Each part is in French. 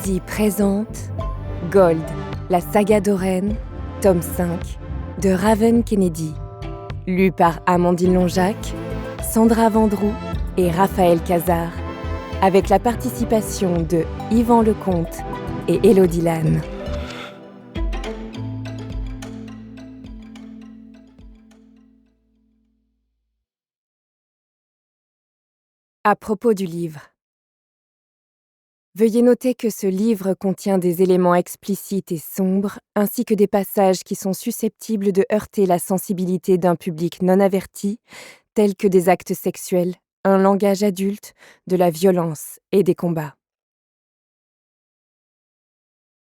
Poésie présente Gold, la saga d'Oren, tome 5, de Raven Kennedy. Lu par Amandine Lonjac, Sandra Vendroux et Raphaël Cazard, avec la participation de Yvan Lecomte et Élodie Lannes. À propos du livre. Veuillez noter que ce livre contient des éléments explicites et sombres, ainsi que des passages qui sont susceptibles de heurter la sensibilité d'un public non averti, tels que des actes sexuels, un langage adulte, de la violence et des combats.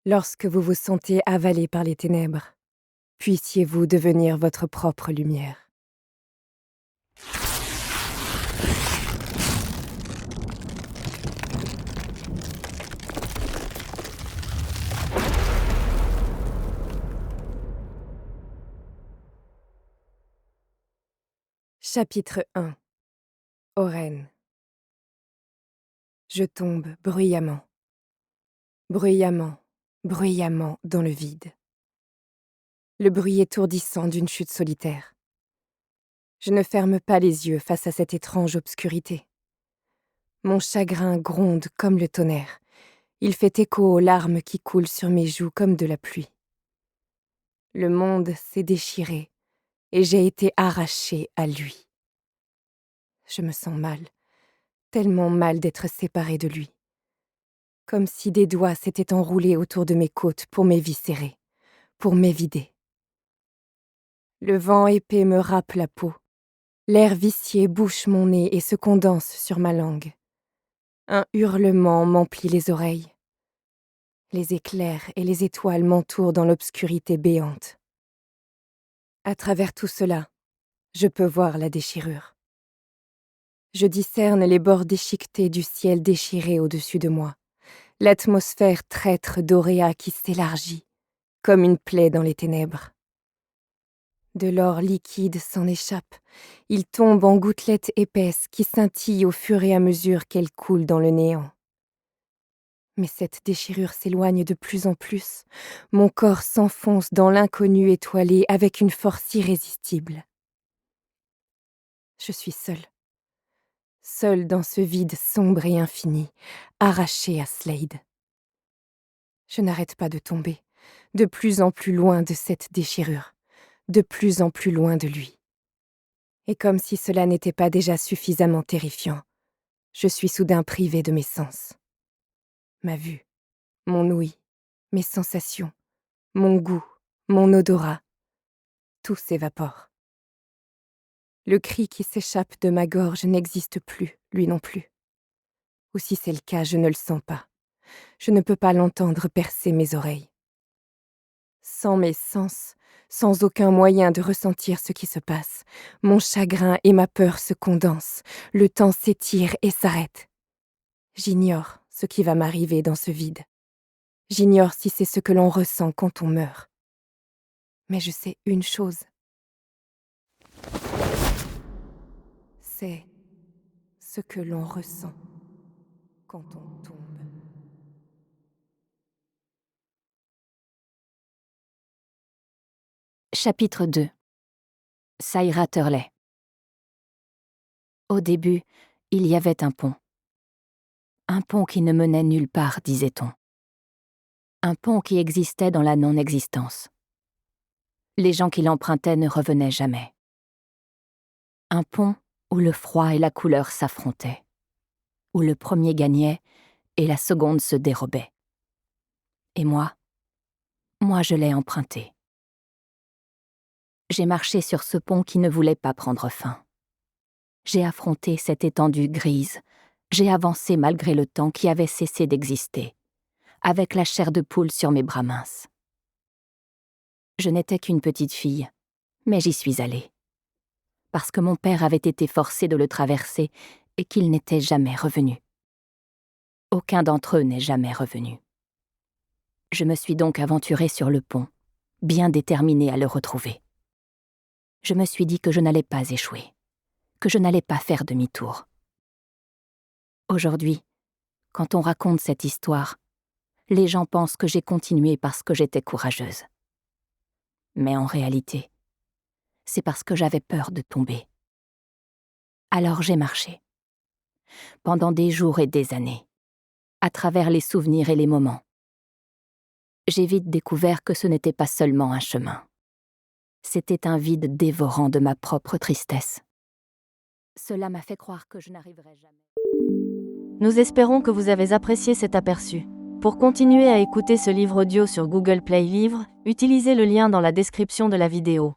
Lorsque vous vous sentez avalé par les ténèbres, puissiez-vous devenir votre propre lumière. Chapitre 1. Oren. Je tombe bruyamment. Bruyamment, bruyamment dans le vide. Le bruit étourdissant d'une chute solitaire. Je ne ferme pas les yeux face à cette étrange obscurité. Mon chagrin gronde comme le tonnerre. Il fait écho aux larmes qui coulent sur mes joues comme de la pluie. Le monde s'est déchiré et j'ai été arrachée à lui. Je me sens mal, tellement mal d'être séparée de lui. Comme si des doigts s'étaient enroulés autour de mes côtes pour m'éviscérer, pour m'évider. Le vent épais me râpe la peau. L'air vicié bouche mon nez et se condense sur ma langue. Un hurlement m'emplit les oreilles. Les éclairs et les étoiles m'entourent dans l'obscurité béante. À travers tout cela, je peux voir la déchirure. Je discerne les bords déchiquetés du ciel déchiré au-dessus de moi, l'atmosphère traître d'Auréa qui s'élargit, comme une plaie dans les ténèbres. De l'or liquide s'en échappe, il tombe en gouttelettes épaisses qui scintillent au fur et à mesure qu'elles coulent dans le néant. Mais cette déchirure s'éloigne de plus en plus, mon corps s'enfonce dans l'inconnu étoilé avec une force irrésistible. Je suis seule dans ce vide sombre et infini, arrachée à Slade. Je n'arrête pas de tomber, de plus en plus loin de cette déchirure, de plus en plus loin de lui. Et comme si cela n'était pas déjà suffisamment terrifiant, je suis soudain privée de mes sens. Ma vue, mon ouïe, mes sensations, mon goût, mon odorat, tout s'évapore. Le cri qui s'échappe de ma gorge n'existe plus, lui non plus. Ou si c'est le cas, je ne le sens pas. Je ne peux pas l'entendre percer mes oreilles. Sans mes sens, sans aucun moyen de ressentir ce qui se passe, mon chagrin et ma peur se condensent, le temps s'étire et s'arrête. J'ignore ce qui va m'arriver dans ce vide. J'ignore si c'est ce que l'on ressent quand on meurt. Mais je sais une chose. C'est ce que l'on ressent quand on tombe. Chapitre 2. Saïra Turley. Au début, il y avait un pont. Un pont qui ne menait nulle part, disait-on. Un pont qui existait dans la non-existence. Les gens qui l'empruntaient ne revenaient jamais. Un pont où le froid et la couleur s'affrontaient, où le premier gagnait et la seconde se dérobait. Et moi je l'ai emprunté. J'ai marché sur ce pont qui ne voulait pas prendre fin. J'ai affronté cette étendue grise, j'ai avancé malgré le temps qui avait cessé d'exister, avec la chair de poule sur mes bras minces. Je n'étais qu'une petite fille, mais j'y suis allée. Parce que mon père avait été forcé de le traverser et qu'il n'était jamais revenu. Aucun d'entre eux n'est jamais revenu. Je me suis donc aventurée sur le pont, bien déterminée à le retrouver. Je me suis dit que je n'allais pas échouer, que je n'allais pas faire demi-tour. Aujourd'hui, quand on raconte cette histoire, Les gens pensent que j'ai continué parce que j'étais courageuse. Mais en réalité, c'est parce que j'avais peur de tomber. Alors j'ai marché. Pendant des jours et des années. À travers les souvenirs et les moments. J'ai vite découvert que ce n'était pas seulement un chemin. C'était un vide dévorant de ma propre tristesse. Cela m'a fait croire que je n'arriverais jamais. Nous espérons que vous avez apprécié cet aperçu. Pour continuer à écouter ce livre audio sur Google Play Livres, utilisez le lien dans la description de la vidéo.